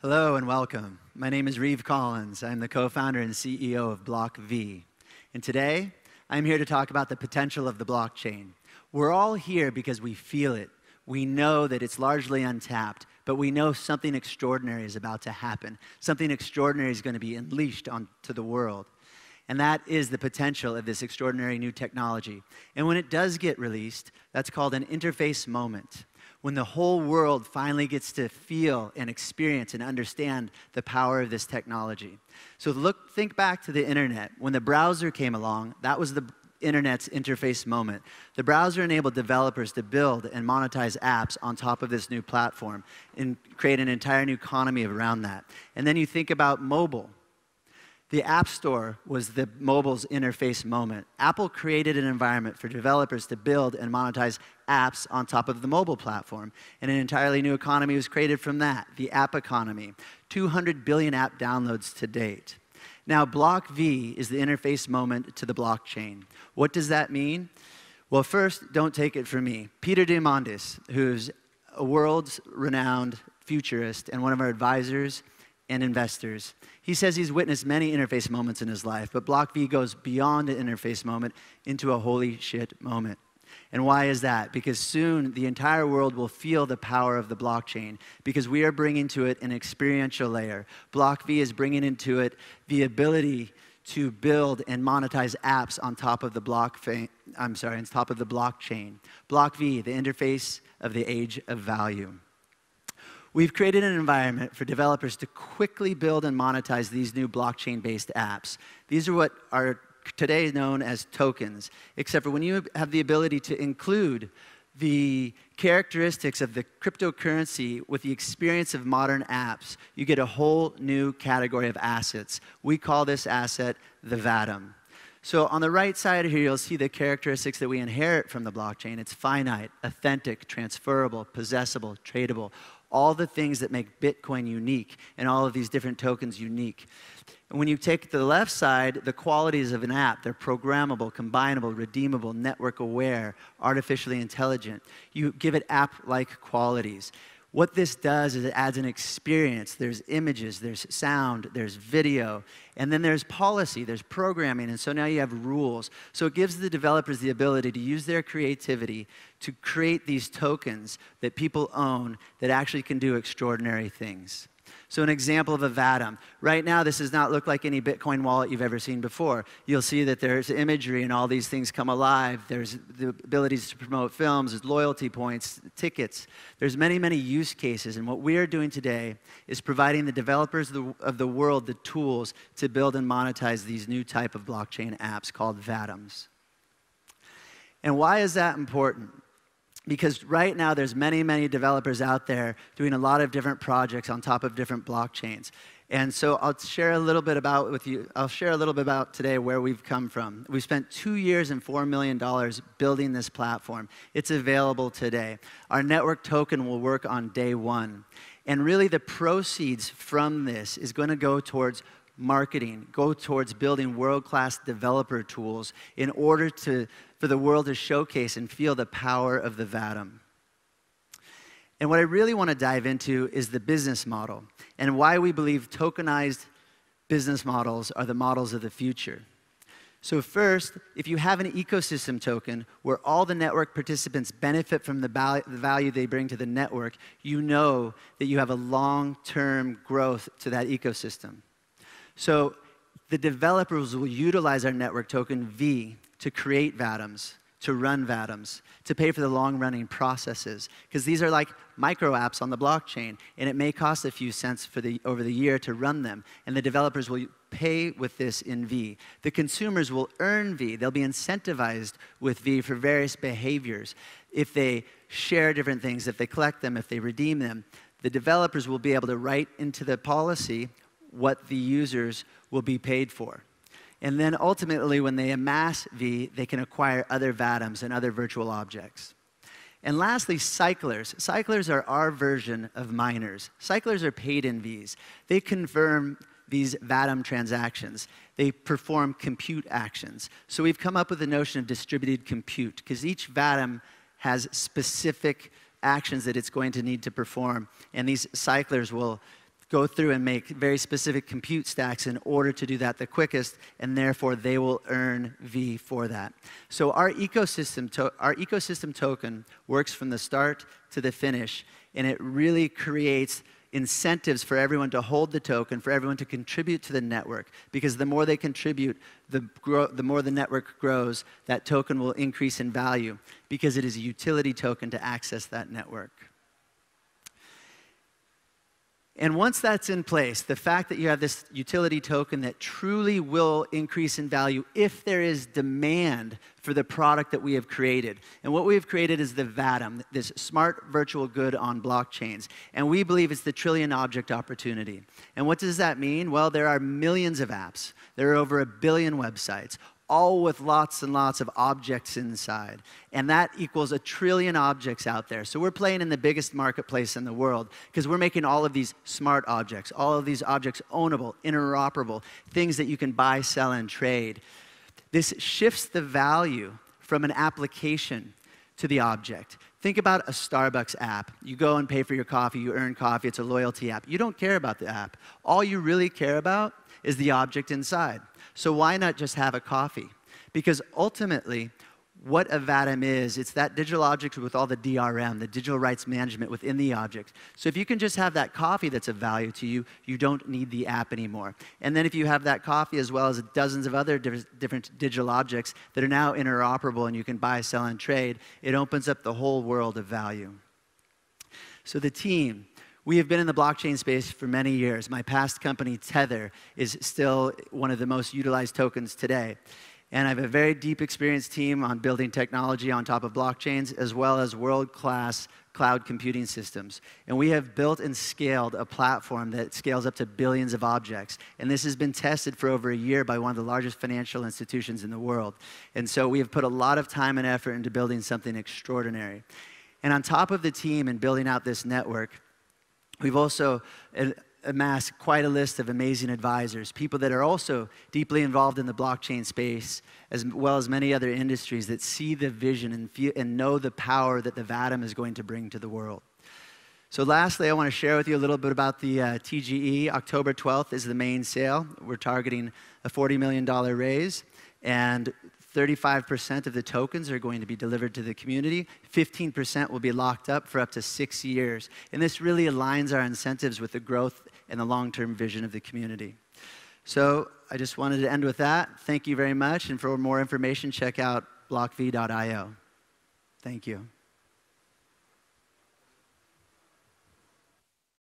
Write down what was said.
Hello and welcome. My name is Reeve Collins. I'm the co-founder and CEO of BLOCKv. And today, I'm here to talk about the potential of the blockchain. We're all here because we feel it. We know that it's largely untapped, but we know something extraordinary is about to happen. Something extraordinary is going to be unleashed onto the world. And that is the potential of this extraordinary new technology. And when it does get released, that's called an interface moment. When the whole world finally gets to feel and experience and understand the power of this technology. So think back to the internet. When the browser came along, that was the internet's interface moment. The browser enabled developers to build and monetize apps on top of this new platform and create an entire new economy around that. And then you think about mobile. The App Store was the mobile's interface moment. Apple created an environment for developers to build and monetize apps on top of the mobile platform. And an entirely new economy was created from that, the app economy. 200 billion app downloads to date. Now, BLOCKv is the interface moment to the blockchain. What does that mean? Well, first, don't take it from me. Peter Diamandis, who's a world's renowned futurist and one of our advisors and investors. He says he's witnessed many interface moments in his life, but BLOCKv goes beyond an interface moment into a holy shit moment. And why is that? Because soon the entire world will feel the power of the blockchain because we are bringing to it an experiential layer. BLOCKv is bringing into it the ability to build and monetize apps on top of the blockchain. BLOCKv, the interface of the age of value. We've created an environment for developers to quickly build and monetize these new blockchain-based apps. These are what are today known as tokens, except for when you have the ability to include the characteristics of the cryptocurrency with the experience of modern apps, you get a whole new category of assets. We call this asset the VATM. So on the right side here, you'll see the characteristics that we inherit from the blockchain. It's finite, authentic, transferable, possessible, tradable, all the things that make Bitcoin unique and all of these different tokens unique. And when you take the left side, the qualities of an app, they're programmable, combinable, redeemable, network aware, artificially intelligent. You give it app-like qualities. What this does is it adds an experience. There's images, there's sound, there's video, and then there's policy, there's programming, and so now you have rules. So it gives the developers the ability to use their creativity to create these tokens that people own that actually can do extraordinary things. So an example of a VATM. Right now, this does not look like any Bitcoin wallet you've ever seen before. You'll see that there's imagery and all these things come alive. There's the abilities to promote films, there's loyalty points, tickets. There's many, many use cases. And what we are doing today is providing the developers of the world the tools to build and monetize these new type of blockchain apps called VATMs. And why is that important? Because right now, there's many, many developers out there doing a lot of different projects on top of different blockchains. And so I'll share a little bit about today where we've come from. We spent 2 years and $4 million building this platform. It's available today. Our network token will work on day one. And really, the proceeds from this is going to go towards marketing, go towards building world-class developer tools in order for the world to showcase and feel the power of the VATM. And what I really want to dive into is the business model and why we believe tokenized business models are the models of the future. So first, if you have an ecosystem token where all the network participants benefit from the value they bring to the network, you know that you have a long-term growth to that ecosystem. So the developers will utilize our network token V to create VATMs, to run VATMs, to pay for the long-running processes. Because these are like micro apps on the blockchain, and it may cost a few cents over the year to run them. And the developers will pay with this in V. The consumers will earn V. They'll be incentivized with V for various behaviors. If they share different things, if they collect them, if they redeem them, the developers will be able to write into the policy what the users will be paid for. And then ultimately, when they amass V, they can acquire other VATMs and other virtual objects. And lastly, cyclers. Cyclers are our version of miners. Cyclers are paid in Vs. They confirm these VATM transactions. They perform compute actions. So we've come up with the notion of distributed compute, because each VATM has specific actions that it's going to need to perform, and these cyclers will go through and make very specific compute stacks in order to do that the quickest, and therefore they will earn V for that. So our ecosystem token works from the start to the finish, and it really creates incentives for everyone to hold the token, for everyone to contribute to the network, because the more they contribute, the more the network grows, that token will increase in value, because it is a utility token to access that network. And once that's in place, the fact that you have this utility token that truly will increase in value if there is demand for the product that we have created. And what we have created is the VATM, this smart virtual good on blockchains. And we believe it's the trillion object opportunity. And what does that mean? Well, there are millions of apps. There are over 1 billion websites, all with lots and lots of objects inside. And that equals 1 trillion objects out there. So we're playing in the biggest marketplace in the world because we're making all of these smart objects, all of these objects ownable, interoperable, things that you can buy, sell, and trade. This shifts the value from an application to the object. Think about a Starbucks app. You go and pay for your coffee, you earn coffee, it's a loyalty app. You don't care about the app. All you really care about is the object inside. So why not just have a coffee? Because ultimately, what a VATM is, it's that digital object with all the DRM, the digital rights management within the object. So if you can just have that coffee that's of value to you, you don't need the app anymore. And then if you have that coffee as well as dozens of other different digital objects that are now interoperable and you can buy, sell, and trade, it opens up the whole world of value. So the team. We have been in the blockchain space for many years. My past company, Tether, is still one of the most utilized tokens today. And I have a very deep experienced team on building technology on top of blockchains, as well as world-class cloud computing systems. And we have built and scaled a platform that scales up to billions of objects. And this has been tested for over a year by one of the largest financial institutions in the world. And so we have put a lot of time and effort into building something extraordinary. And on top of the team and building out this network, we've also amassed quite a list of amazing advisors, people that are also deeply involved in the blockchain space, as well as many other industries that see the vision and feel and know the power that the VATM is going to bring to the world. So lastly, I want to share with you a little bit about the TGE. October 12th is the main sale. We're targeting a $40 million raise, and 35% of the tokens are going to be delivered to the community. 15% will be locked up for up to 6 years. And this really aligns our incentives with the growth and the long-term vision of the community. So I just wanted to end with that. Thank you very much. And for more information, check out BLOCKv.io. Thank you.